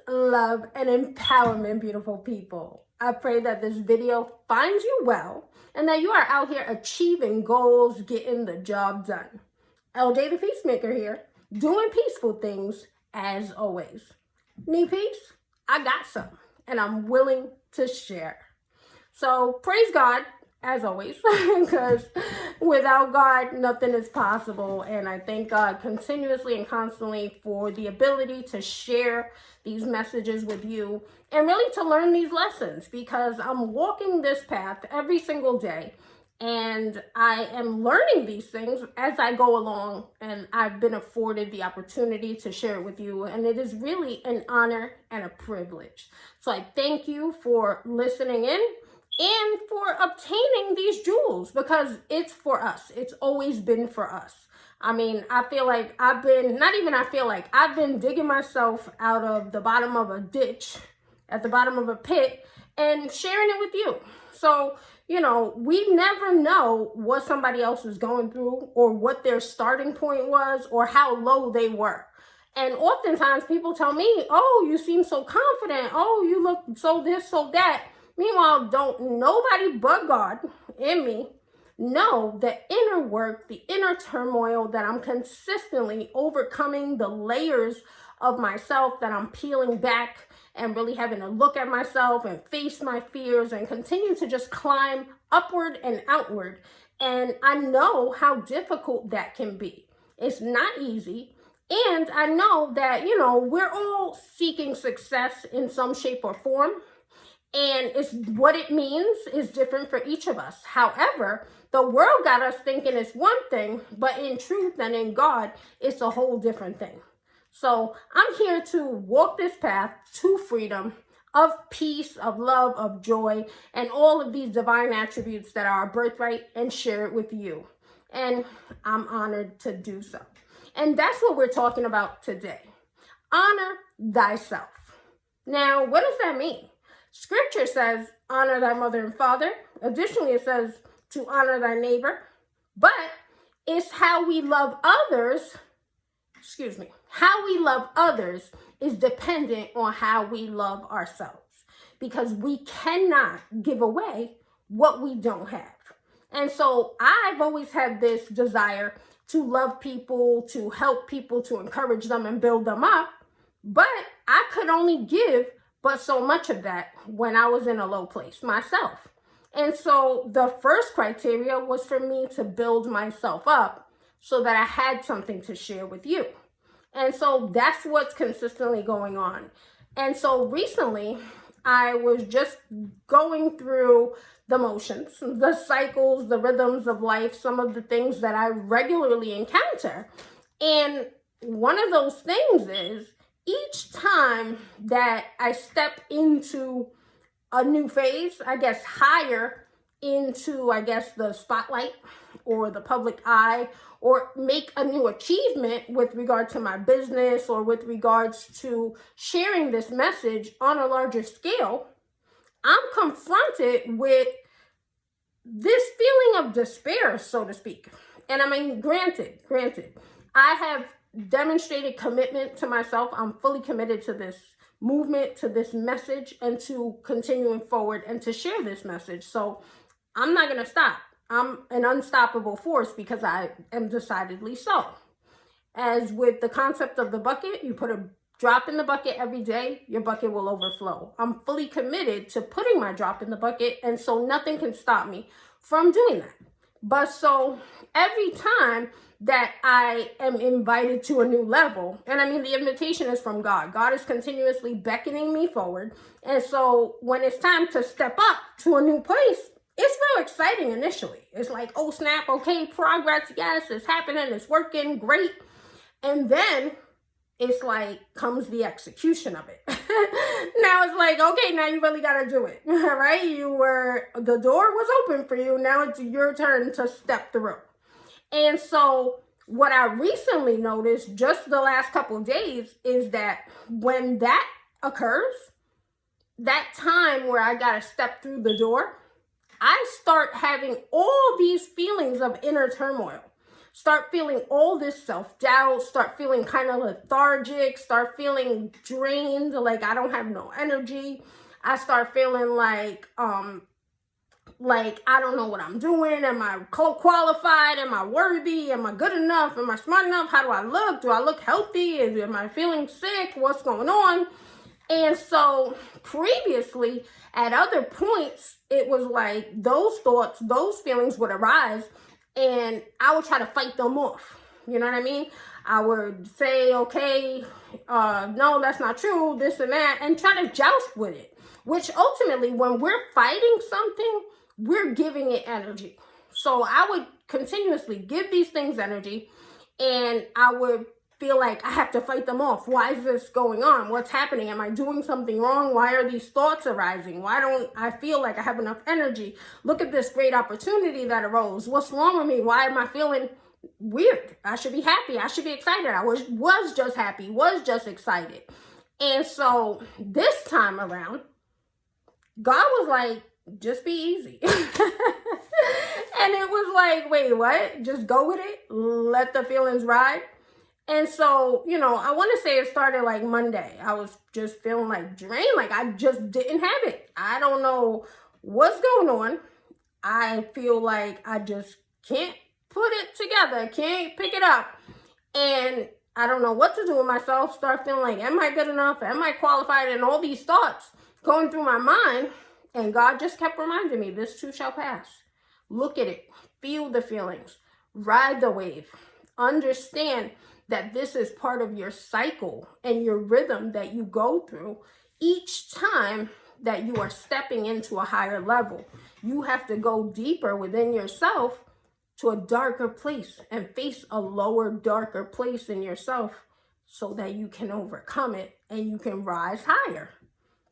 love, and empowerment, beautiful people. I pray that this video finds you well and that you are out here achieving goals, getting the job done. LJ the Peacemaker here, doing peaceful things as always. Need peace? I got some, and I'm willing to share. So praise God, as always, because without God, nothing is possible. And I thank God continuously and constantly for the ability to share these messages with you and really to learn these lessons, because I'm walking this path every single day. And I am learning these things as I go along, and I've been afforded the opportunity to share it with you. And it is really an honor and a privilege. So I thank you for listening in and for obtaining these jewels, because it's for us. It's always been for us. I mean, I feel like I've been digging myself out of the bottom of a ditch, at the bottom of a pit, and sharing it with you. So, we never know what somebody else is going through, or what their starting point was, or how low they were. And oftentimes people tell me, oh, you seem so confident. Oh, you look so this, so that. Meanwhile, don't nobody but God in me know the inner work, the inner turmoil that I'm consistently overcoming, the layers of myself that I'm peeling back and really having to look at myself and face my fears and continue to just climb upward and outward. And I know how difficult that can be. It's not easy. And I know that, we're all seeking success in some shape or form. And it's what it means is different for each of us. However, the world got us thinking it's one thing, but in truth and in God, it's a whole different thing. So I'm here to walk this path to freedom, of peace, of love, of joy, and all of these divine attributes that are our birthright, and share it with you. And I'm honored to do so. And that's what we're talking about today. Honor thyself. Now, what does that mean? Scripture says, honor thy mother and father. Additionally, it says to honor thy neighbor. But it's how we love others. How we love others is dependent on how we love ourselves. Because we cannot give away what we don't have. And so I've always had this desire to love people, to help people, to encourage them and build them up. But I could only give but so much of that when I was in a low place myself. And so the first criteria was for me to build myself up so that I had something to share with you. And so that's what's consistently going on. And so recently, I was just going through the motions, the cycles, the rhythms of life, some of the things that I regularly encounter. And one of those things is, each time that I step into a new phase, higher into, the spotlight or the public eye, or make a new achievement with regard to my business or with regards to sharing this message on a larger scale, I'm confronted with this feeling of despair, so to speak. And I mean, granted, I have demonstrated commitment to myself. I'm fully committed to this movement, to this message, and to continuing forward and to share this message. So I'm not going to stop. I'm an unstoppable force because I am decidedly so. As with the concept of the bucket, you put a drop in the bucket every day, your bucket will overflow. I'm fully committed to putting my drop in the bucket, and so nothing can stop me from doing that. But so every time that I am invited to a new level, and I mean, the invitation is from God. God is continuously beckoning me forward. And so when it's time to step up to a new place, it's real exciting initially. It's like, oh snap, okay, progress, yes, it's happening, it's working, great. And then it's like, comes the execution of it. Now it's like, okay, now you really got to do it, right? The door was open for you. Now it's your turn to step through. And so what I recently noticed just the last couple of days is that when that occurs, that time where I got to step through the door, I start having all these feelings of inner turmoil. start feeling all this self-doubt, start feeling kind of lethargic, start feeling drained, like I don't have no energy. I start feeling like I don't know what I'm doing. Am I qualified? Am I worthy? Am I good enough? Am I smart enough? How do I look? Do I look healthy? Am I feeling sick? What's going on? And so previously, at other points, it was like those thoughts, those feelings would arise, and I would try to fight them off. You know what I mean? I would say, okay, no, that's not true, this and that, and try to joust with it. Which ultimately, when we're fighting something, we're giving it energy. So I would continuously give these things energy, and I would feel like I have to fight them off. Why is this going on? What's happening? Am I doing something wrong? Why are these thoughts arising? Why don't I feel like I have enough energy? Look at this great opportunity that arose. What's wrong with me? Why am I feeling weird? I should be happy. I should be excited. I was just happy, was just excited. And so this time around, God was like, just be easy. And it was like, wait, what? Just go with it? Let the feelings ride? And so, you know, I want to say it started like Monday. I was just feeling like drained, like I just didn't have it. I don't know what's going on. I feel like I just can't put it together, can't pick it up. And I don't know what to do with myself. Start feeling like, am I good enough? Am I qualified? And all these thoughts going through my mind. And God just kept reminding me, this too shall pass. Look at it. Feel the feelings. Ride the wave. Understand that this is part of your cycle and your rhythm that you go through each time that you are stepping into a higher level. You have to go deeper within yourself to a darker place and face a lower, darker place in yourself so that you can overcome it and you can rise higher.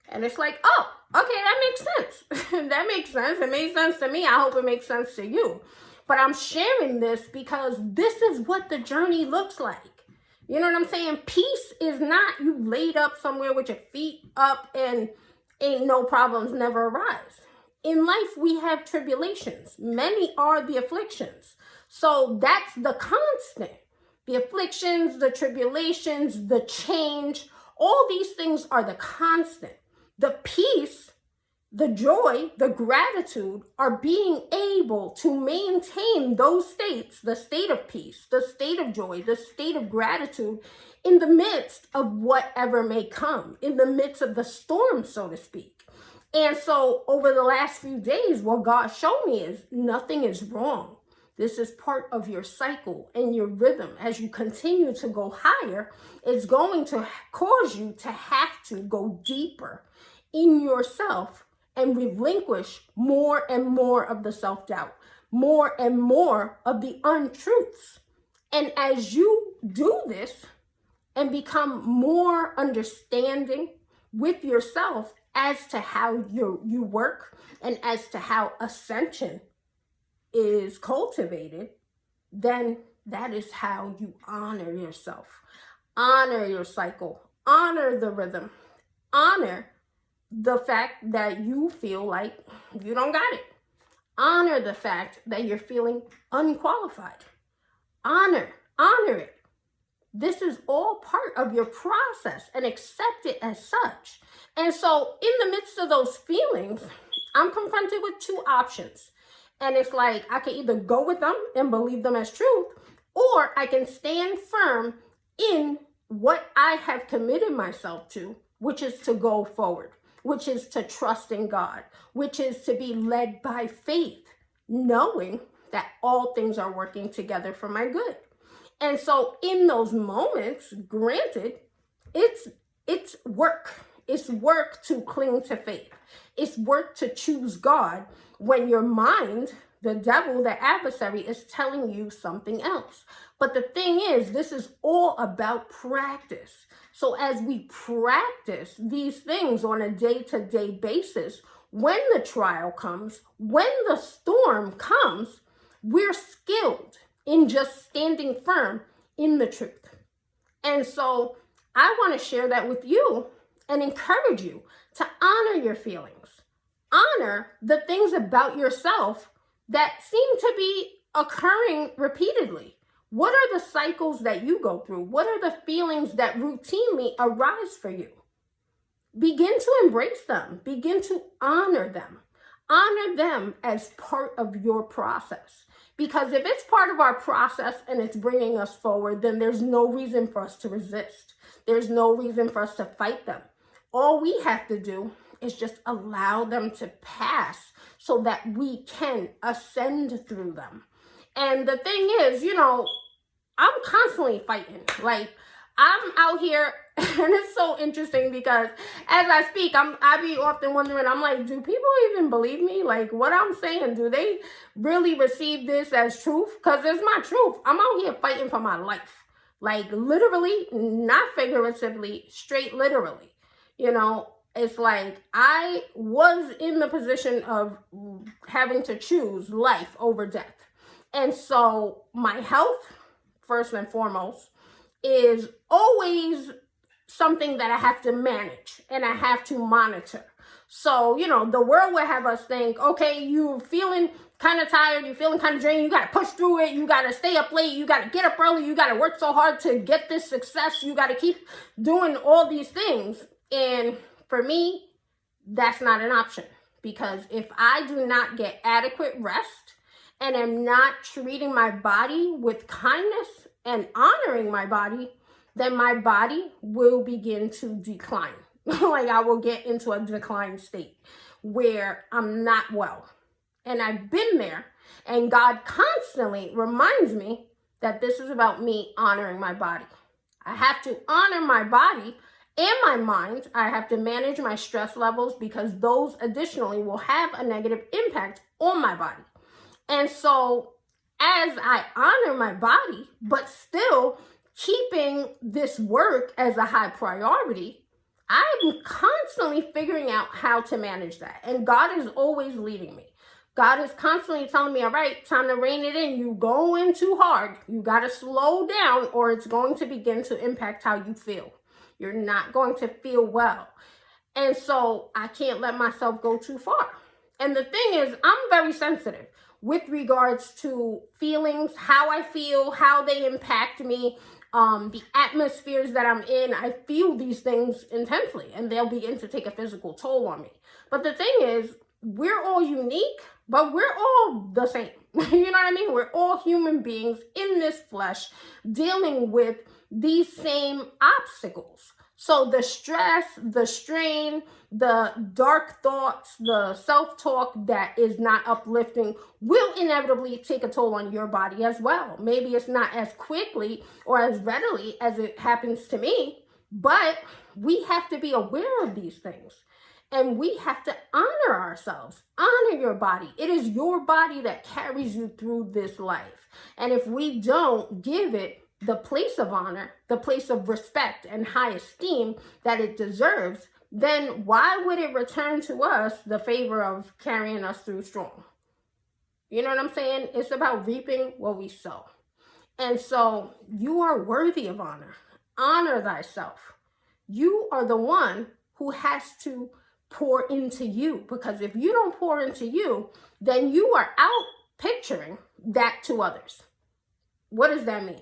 And it's like, oh, okay, that makes sense. That makes sense. It made sense to me. I hope it makes sense to you. But I'm sharing this because this is what the journey looks like. You know what I'm saying? Peace is not you laid up somewhere with your feet up and ain't no problems never arise. In life, we have tribulations. Many are the afflictions. So that's the constant. The afflictions, the tribulations, the change, all these things are the constant. The peace, the joy, the gratitude are being able to maintain those states, the state of peace, the state of joy, the state of gratitude in the midst of whatever may come, in the midst of the storm, so to speak. And so over the last few days, what God showed me is nothing is wrong. This is part of your cycle and your rhythm. As you continue to go higher, it's going to cause you to have to go deeper in yourself and relinquish more and more of the self-doubt, more and more of the untruths. And as you do this and become more understanding with yourself as to how you work and as to how ascension is cultivated, then that is how you honor yourself, honor your cycle, honor the rhythm, honor the fact that you feel like you don't got it. Honor the fact that you're feeling unqualified. Honor it. This is all part of your process and accept it as such. And so in the midst of those feelings, I'm confronted with two options. And it's like, I can either go with them and believe them as truth, or I can stand firm in what I have committed myself to, which is to go forward, which is to trust in God, which is to be led by faith, knowing that all things are working together for my good. And so in those moments, granted, it's work. It's work to cling to faith. It's work to choose God when your mind, the devil, the adversary, is telling you something else. But the thing is, this is all about practice. So as we practice these things on a day-to-day basis, when the trial comes, when the storm comes, we're skilled in just standing firm in the truth. And so I want to share that with you and encourage you to honor your feelings. Honor the things about yourself that seem to be occurring repeatedly. What are the cycles that you go through? What are the feelings that routinely arise for you? Begin to embrace them. Begin to honor them. Honor them as part of your process. Because if it's part of our process and it's bringing us forward, then there's no reason for us to resist. There's no reason for us to fight them. All we have to do is just allow them to pass so that we can ascend through them. And the thing is, I'm constantly fighting. Like, I'm out here, and it's so interesting because as I speak, I be often wondering, I'm like, do people even believe me? Like, what I'm saying, do they really receive this as truth? Because it's my truth. I'm out here fighting for my life. Like, literally, not figuratively, straight literally. It's like I was in the position of having to choose life over death. And so my health, first and foremost, is always something that I have to manage and I have to monitor. So, the world would have us think, okay, you're feeling kind of tired, you're feeling kind of drained, you got to push through it, you got to stay up late, you got to get up early, you got to work so hard to get this success, you got to keep doing all these things. And for me, that's not an option, because if I do not get adequate rest and am not treating my body with kindness and honoring my body, then my body will begin to decline. Like, I will get into a decline state where I'm not well. And I've been there, and God constantly reminds me that this is about me honoring my body. I have to honor my body and my mind. I have to manage my stress levels, because those additionally will have a negative impact on my body. And so as I honor my body, but still keeping this work as a high priority, I'm constantly figuring out how to manage that. And God is always leading me. God is constantly telling me, all right, time to rein it in. You going too hard. You got to slow down, or it's going to begin to impact how you feel. You're not going to feel well. And so I can't let myself go too far. And the thing is, I'm very sensitive with regards to feelings, how I feel, how they impact me, the atmospheres that I'm in. I feel these things intensely, and they'll begin to take a physical toll on me. But the thing is, we're all unique, but we're all the same. You know what I mean? We're all human beings in this flesh dealing with these same obstacles. So the stress, the strain, the dark thoughts, the self-talk that is not uplifting will inevitably take a toll on your body as well. Maybe it's not as quickly or as readily as it happens to me, but we have to be aware of these things. And we have to honor ourselves. Honor your body. It is your body that carries you through this life. And if we don't give it the place of honor, the place of respect and high esteem that it deserves, then why would it return to us the favor of carrying us through strong? You know what I'm saying? It's about reaping what we sow. And so you are worthy of honor. Honor thyself. You are the one who has to pour into you, because if you don't pour into you, then you are out picturing that to others. What does that mean?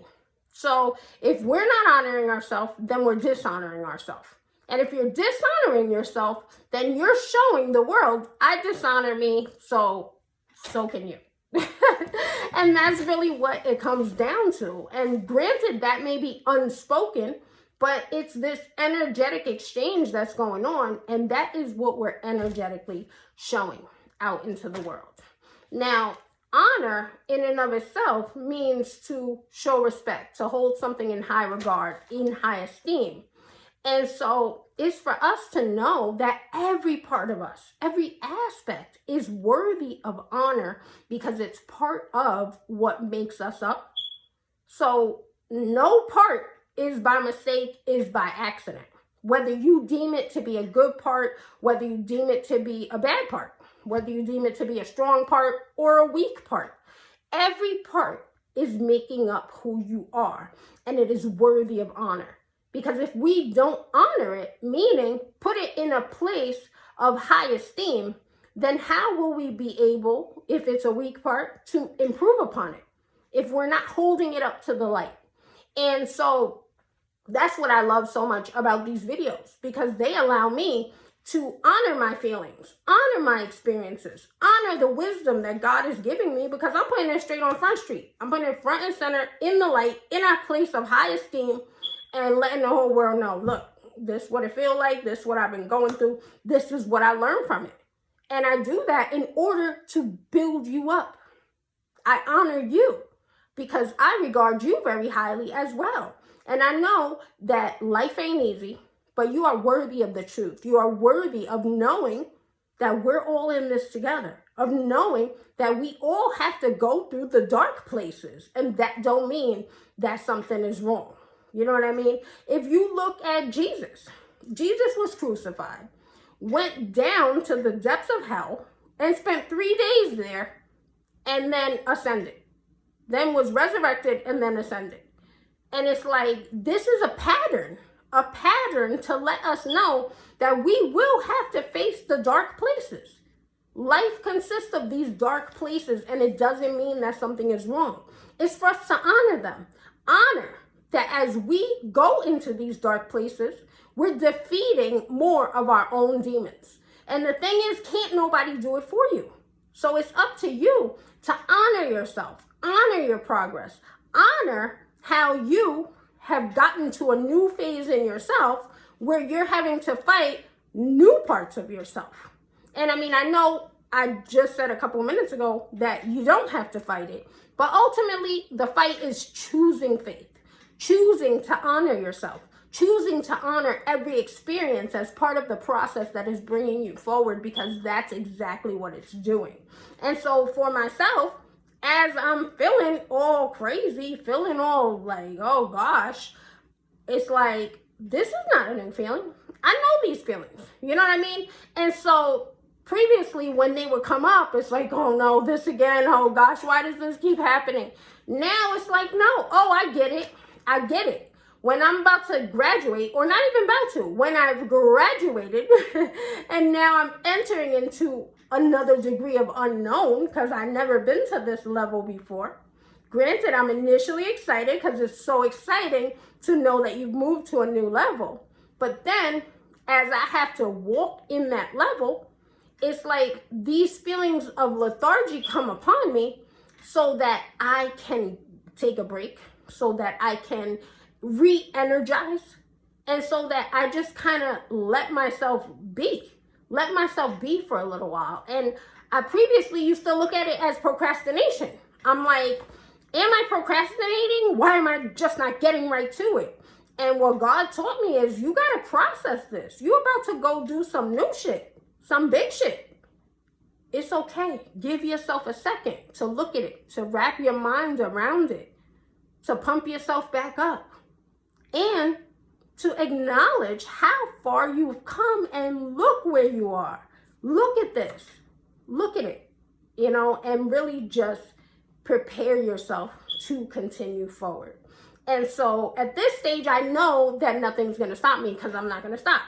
So if we're not honoring ourselves, then we're dishonoring ourselves. And if you're dishonoring yourself, then you're showing the world, I dishonor me, so can you. And that's really what it comes down to. And granted, that may be unspoken, but it's this energetic exchange that's going on, and that is what we're energetically showing out into the world. Now, honor in and of itself means to show respect, to hold something in high regard, in high esteem. And so it's for us to know that every part of us, every aspect is worthy of honor, because it's part of what makes us up. So no part is by mistake, is by accident. Whether you deem it to be a good part, whether you deem it to be a bad part, whether you deem it to be a strong part or a weak part, every part is making up who you are, and it is worthy of honor. Because if we don't honor it, meaning put it in a place of high esteem, then how will we be able, if it's a weak part, to improve upon it? if we're not holding it up to the light. And so that's what I love so much about these videos, because they allow me to honor my feelings, honor my experiences, honor the wisdom that God is giving me, because I'm putting it straight on Front Street. I'm putting it front and center in the light, in a place of high esteem, and letting the whole world know, look, this is what it feels like, this is what I've been going through, this is what I learned from it. And I do that in order to build you up. I honor you because I regard you very highly as well. And I know that life ain't easy, but you are worthy of the truth. You are worthy of knowing that we're all in this together, of knowing that we all have to go through the dark places. And that don't mean that something is wrong. You know what I mean? If you look at Jesus, Jesus was crucified, went down to the depths of hell, and spent 3 days there, and then ascended. Then was resurrected and then ascended. And it's like, this is a pattern to let us know that we will have to face the dark places. Life consists of these dark places, and it doesn't mean that something is wrong. It's for us to honor them. Honor that as we go into these dark places, we're defeating more of our own demons. And the thing is, can't nobody do it for you. So it's up to you to honor yourself, honor your progress, honor how you have gotten to a new phase in yourself where you're having to fight new parts of yourself. And I mean, I know I just said a couple of minutes ago that you don't have to fight it, but ultimately the fight is choosing faith, choosing to honor yourself, choosing to honor every experience as part of the process that is bringing you forward, because that's exactly what it's doing. And so for myself, as I'm feeling all crazy, feeling all like, oh gosh, it's like, this is not a new feeling. I know these feelings, you know what I mean? And so previously when they would come up, it's like, oh no, this again, oh gosh, why does this keep happening? Now it's like, no, oh, I get it. When I'm about to graduate, or not even about to, when I've graduated and now I'm entering into another degree of unknown, because I've never been to this level before. Granted, I'm initially excited because it's so exciting to know that you've moved to a new level. But then as I have to walk in that level, it's like these feelings of lethargy come upon me so that I can take a break, so that I can re-energize, and so that I just kind of let myself be for a little while. And I previously used to look at it as procrastination. I'm like, am I procrastinating? Why am I just not getting right to it? And what God taught me is, you got to process this. You're about to go do some new shit, some big shit. It's okay. Give yourself a second to look at it, to wrap your mind around it, to pump yourself back up, and to acknowledge how far you've come, and look where you are. Look at this. Look at it, and really just prepare yourself to continue forward. And so at this stage, I know that nothing's going to stop me, because I'm not going to stop.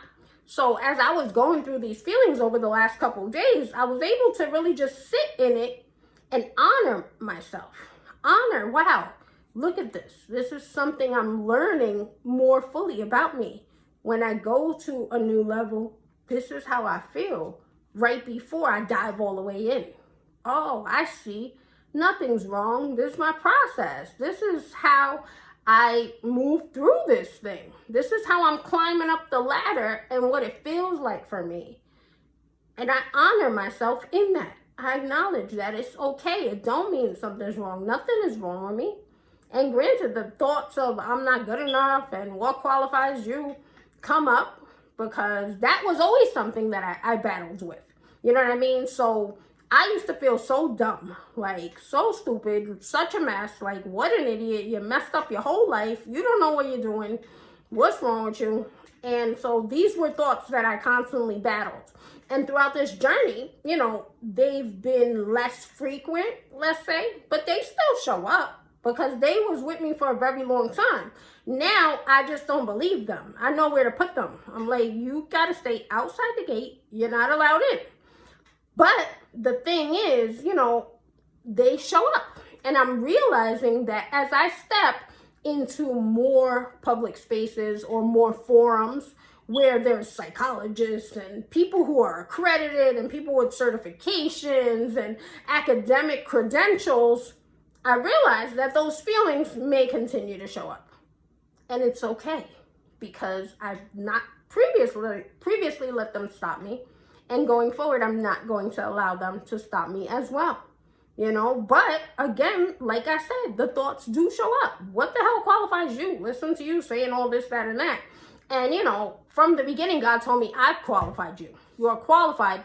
So as I was going through these feelings over the last couple of days, I was able to really just sit in it and honor myself. Honor, wow, look at this. This is something I'm learning more fully about me. When I go to a new level, this is how I feel right before I dive all the way in. Oh, I see. Nothing's wrong. This is my process. This is how I move through this thing. This is how I'm climbing up the ladder and what it feels like for me. And I honor myself in that. I acknowledge that it's okay. It don't mean something's wrong. Nothing is wrong with me. And granted, the thoughts of I'm not good enough and what qualifies you come up, because that was always something that I battled with. You know what I mean? So I used to feel so dumb, like so stupid, such a mess, like what an idiot. You messed up your whole life. You don't know what you're doing. What's wrong with you? And so these were thoughts that I constantly battled. And throughout this journey, they've been less frequent, let's say, but they still show up, because they was with me for a very long time. Now, I just don't believe them. I know where to put them. I'm like, you got to stay outside the gate. You're not allowed in. But the thing is, they show up. And I'm realizing that as I step into more public spaces or more forums where there's psychologists and people who are accredited and people with certifications and academic credentials, I realize that those feelings may continue to show up. And it's okay, because I've not previously let them stop me. And going forward, I'm not going to allow them to stop me as well. But again, like I said, the thoughts do show up. What the hell qualifies you? Listen to you saying all this, that, and that. And, from the beginning, God told me, I've qualified you. You are qualified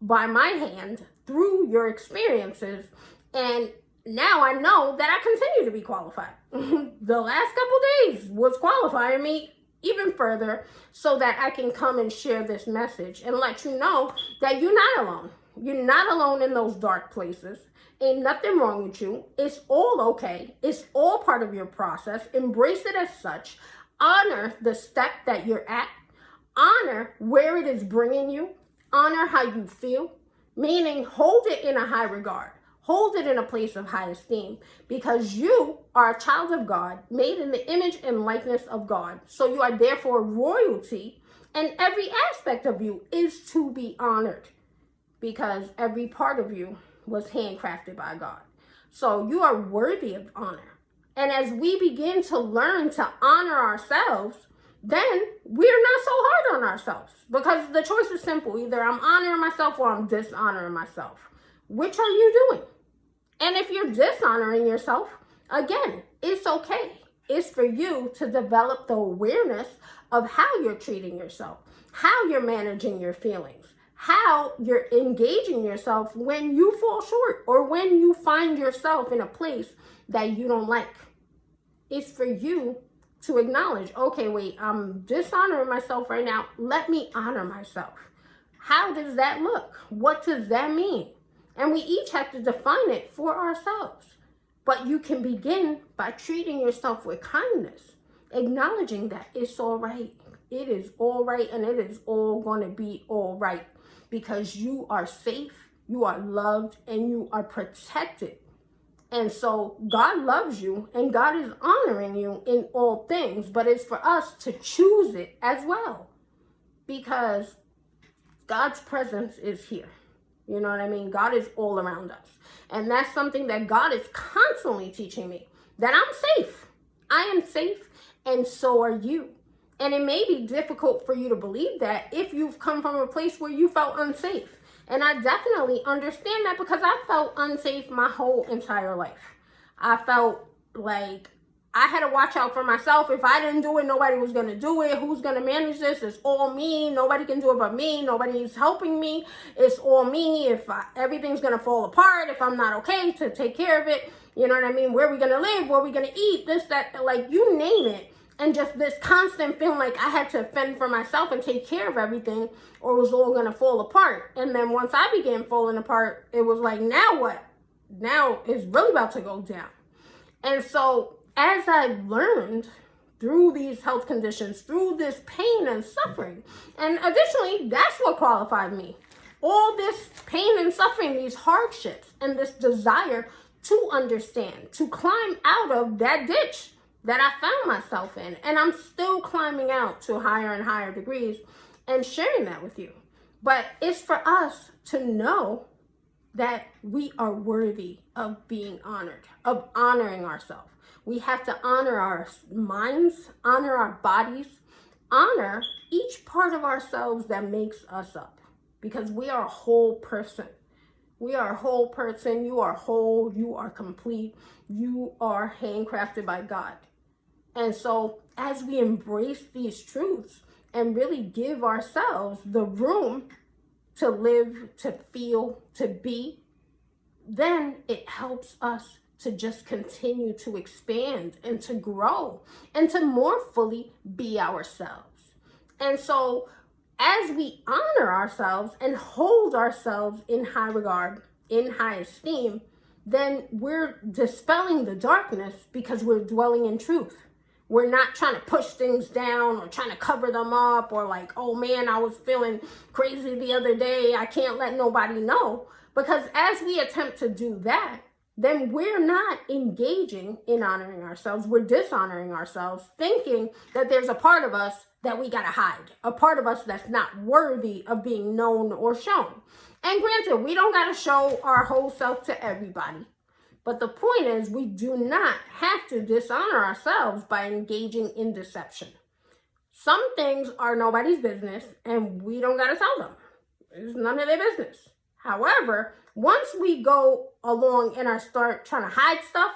by my hand through your experiences. And now I know that I continue to be qualified. The last couple days was qualifying me even further so that I can come and share this message and let you know that you're not alone. You're not alone in those dark places. Ain't nothing wrong with you. It's all okay. It's all part of your process. Embrace it as such. Honor the step that you're at. Honor where it is bringing you. Honor how you feel. Meaning, hold it in a high regard. Hold it in a place of high esteem, because you are a child of God, made in the image and likeness of God. So you are therefore royalty, and every aspect of you is to be honored, because every part of you was handcrafted by God. So you are worthy of honor. And as we begin to learn to honor ourselves, then we're not so hard on ourselves, because the choice is simple. Either I'm honoring myself or I'm dishonoring myself. Which are you doing? And if you're dishonoring yourself, again, it's okay. It's for you to develop the awareness of how you're treating yourself, how you're managing your feelings, how you're engaging yourself when you fall short or when you find yourself in a place that you don't like. It's for you to acknowledge, okay, wait, I'm dishonoring myself right now. Let me honor myself. How does that look? What does that mean? And we each have to define it for ourselves. But you can begin by treating yourself with kindness, acknowledging that it's all right. It is all right, and it is all going to be all right, because you are safe, you are loved, and you are protected. And so God loves you, and God is honoring you in all things, but it's for us to choose it as well, because God's presence is here. You know what I mean? God is all around us. And that's something that God is constantly teaching me, that I'm safe. I am safe, and so are you. And it may be difficult for you to believe that if you've come from a place where you felt unsafe. And I definitely understand that, because I felt unsafe my whole entire life. I felt like I had to watch out for myself. If I didn't do it, nobody was going to do it. Who's going to manage this? It's all me. Nobody can do it but me. Nobody's helping me. It's all me. Everything's going to fall apart if I'm not okay to take care of it. You know what I mean? Where are we going to live? Where are we going to eat? This, that, like you name it. And just this constant feeling like I had to fend for myself and take care of everything, or it was all going to fall apart. And then once I began falling apart, it was like, now what? Now it's really about to go down. And so as I've learned through these health conditions, through this pain and suffering, and additionally, that's what qualified me. All this pain and suffering, these hardships, and this desire to understand, to climb out of that ditch that I found myself in. And I'm still climbing out to higher and higher degrees and sharing that with you. But it's for us to know that we are worthy of being honored, of honoring ourselves. We have to honor our minds, honor our bodies, honor each part of ourselves that makes us up, because we are a whole person. We are a whole person. You are whole. You are complete. You are handcrafted by God. And so as we embrace these truths and really give ourselves the room to live, to feel, to be, then it helps us to just continue to expand and to grow and to more fully be ourselves. And so as we honor ourselves and hold ourselves in high regard, in high esteem, then we're dispelling the darkness, because we're dwelling in truth. We're not trying to push things down or trying to cover them up, or like, oh man, I was feeling crazy the other day, I can't let nobody know. Because as we attempt to do that, then we're not engaging in honoring ourselves. We're dishonoring ourselves, thinking that there's a part of us that we gotta hide, a part of us that's not worthy of being known or shown. And granted, we don't gotta show our whole self to everybody. But the point is, we do not have to dishonor ourselves by engaging in deception. Some things are nobody's business, and we don't gotta tell them. It's none of their business. However, once we go along and start trying to hide stuff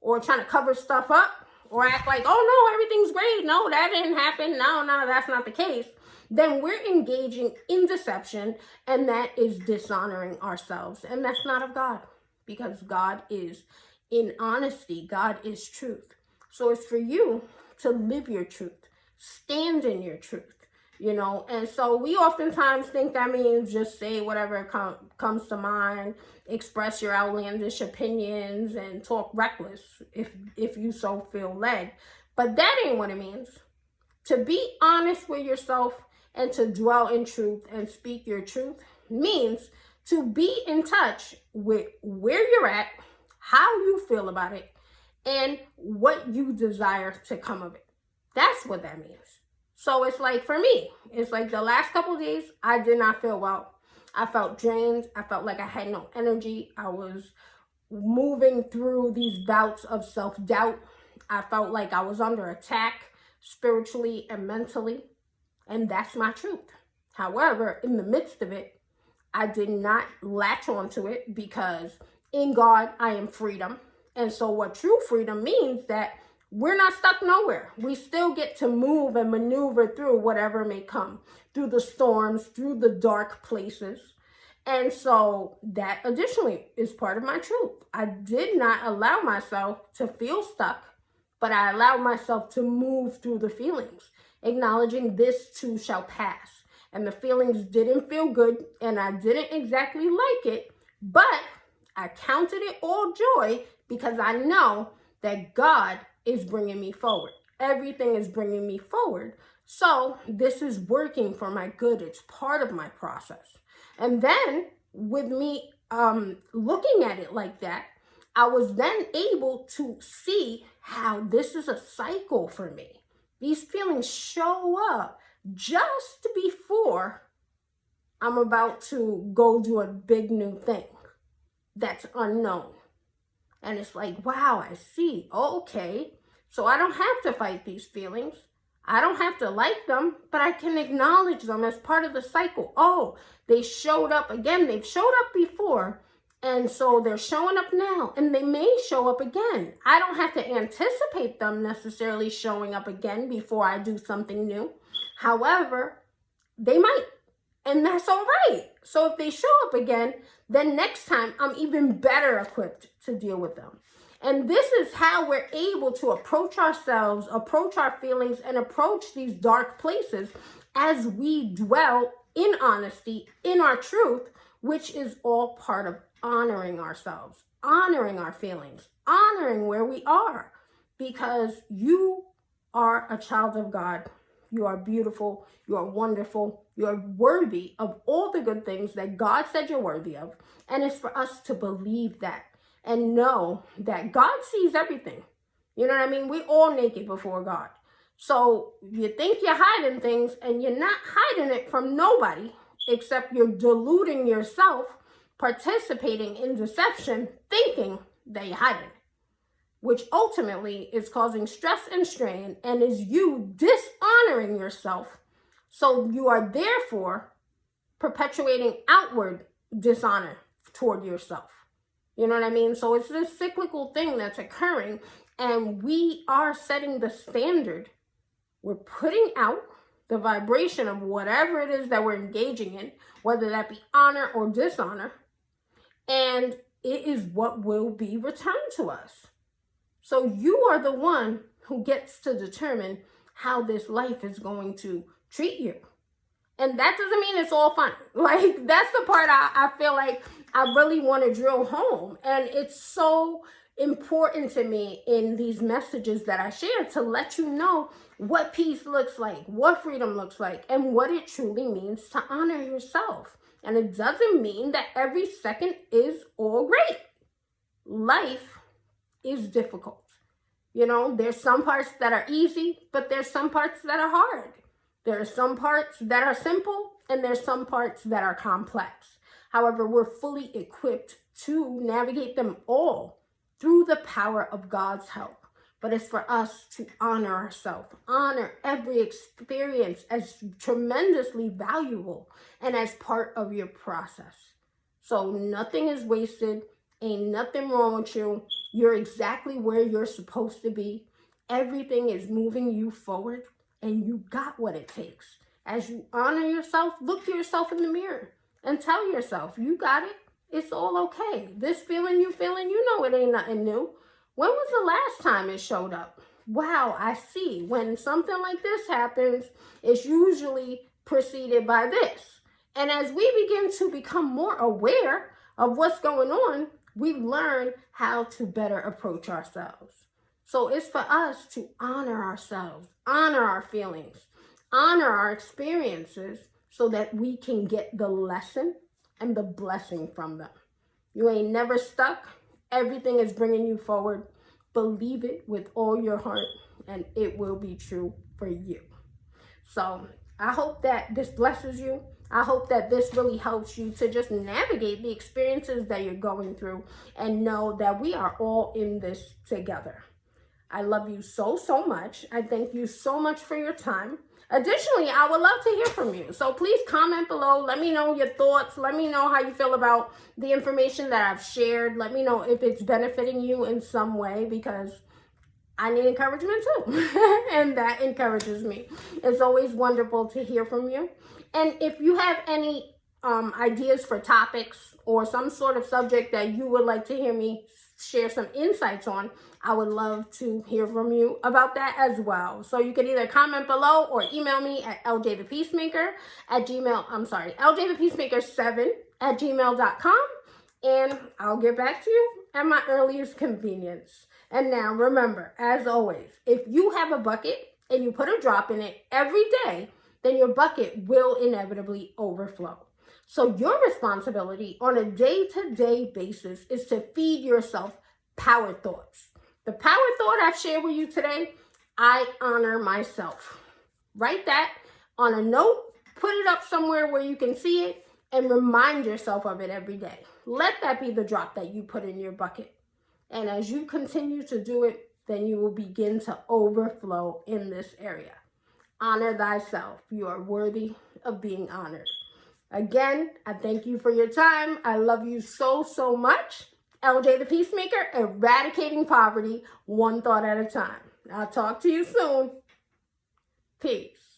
or trying to cover stuff up or act like, oh no, everything's great. No, that didn't happen. No, that's not the case. Then we're engaging in deception, and that is dishonoring ourselves. And that's not of God, because God is in honesty. God is truth. So it's for you to live your truth, stand in your truth. And so we oftentimes think that means just say whatever comes to mind, express your outlandish opinions, and talk reckless if you so feel led. But that ain't what it means. To be honest with yourself and to dwell in truth and speak your truth means to be in touch with where you're at, how you feel about it, and what you desire to come of it. That's what that means. So it's like, for me, it's like the last couple of days, I did not feel well. I felt drained. I felt like I had no energy. I was moving through these bouts of self-doubt. I felt like I was under attack spiritually and mentally. And that's my truth. However, in the midst of it, I did not latch onto it, because in God, I am freedom. And so what true freedom means, that we're not stuck nowhere. We still get to move and maneuver through whatever may come, through the storms, through the dark places. And so that additionally is part of my truth. I did not allow myself to feel stuck, but I allowed myself to move through the feelings, acknowledging this too shall pass. And the feelings didn't feel good, and I didn't exactly like it, but I counted it all joy, because I know that God is bringing me forward. Everything is bringing me forward. So this is working for my good. It's part of my process. And then with me looking at it like that, I was then able to see how this is a cycle for me. These feelings show up just before I'm about to go do a big new thing that's unknown. And it's like, wow, I see. Okay. So I don't have to fight these feelings. I don't have to like them, but I can acknowledge them as part of the cycle. Oh, they showed up again. They've showed up before. And so they're showing up now, and they may show up again. I don't have to anticipate them necessarily showing up again before I do something new. However, they might, and that's all right. So if they show up again, then next time I'm even better equipped to deal with them. And this is how we're able to approach ourselves, approach our feelings, and approach these dark places as we dwell in honesty, in our truth, which is all part of honoring ourselves, honoring our feelings, honoring where we are, because you are a child of God. You are beautiful. You are wonderful. You are worthy of all the good things that God said you're worthy of. And it's for us to believe that and know that God sees everything. You know what I mean? We all naked before God. So you think you're hiding things, and you're not hiding it from nobody, except you're deluding yourself, participating in deception, thinking that you're hiding it, which ultimately is causing stress and strain, and is you dishonoring yourself. So you are therefore perpetuating outward dishonor toward yourself. You know what I mean? So it's this cyclical thing that's occurring, and we are setting the standard. We're putting out the vibration of whatever it is that we're engaging in, whether that be honor or dishonor, and it is what will be returned to us. So you are the one who gets to determine how this life is going to treat you. And that doesn't mean it's all fun. Like, that's the part I feel like I really want to drill home. And it's so important to me in these messages that I share to let you know what peace looks like, what freedom looks like, and what it truly means to honor yourself. And it doesn't mean that every second is all great. life is difficult. You know, there's some parts that are easy, but there's some parts that are hard. There are some parts that are simple, and there's some parts that are complex. However, we're fully equipped to navigate them all through the power of God's help. But it's for us to honor ourselves, honor every experience as tremendously valuable and as part of your process. So nothing is wasted. Ain't nothing wrong with you. You're exactly where you're supposed to be. Everything is moving you forward, and you got what it takes. As you honor yourself, look to yourself in the mirror and tell yourself, you got it. It's all okay. This feeling you feeling, you know it ain't nothing new. When was the last time it showed up? Wow, I see. When something like this happens, it's usually preceded by this. And as we begin to become more aware of what's going on, we learn how to better approach ourselves. So it's for us to honor ourselves, honor our feelings, honor our experiences so that we can get the lesson and the blessing from them. You ain't never stuck. Everything is bringing you forward. Believe it with all your heart, and it will be true for you. So I hope that this blesses you. I hope that this really helps you to just navigate the experiences that you're going through and know that we are all in this together. I love you so, so much. I thank you so much for your time. Additionally, I would love to hear from you. So please comment below. Let me know your thoughts. Let me know how you feel about the information that I've shared. Let me know if it's benefiting you in some way, because I need encouragement too. And that encourages me. It's always wonderful to hear from you. And if you have any ideas for topics or some sort of subject that you would like to hear me share some insights on, I would love to hear from you about that as well. So you can either comment below or email me at ljthepeacemaker7@gmail.com, and I'll get back to you at my earliest convenience. And now remember, as always, if you have a bucket and you put a drop in it every day, then your bucket will inevitably overflow. So your responsibility on a day-to-day basis is to feed yourself power thoughts. The power thought I've shared with you today, I honor myself. Write that on a note, put it up somewhere where you can see it, and remind yourself of it every day. Let that be the drop that you put in your bucket. And as you continue to do it, then you will begin to overflow in this area. Honor thyself. You are worthy of being honored. Again, I thank you for your time. I love you so, so much. LJ the Peacemaker, eradicating poverty one thought at a time. I'll talk to you soon. Peace.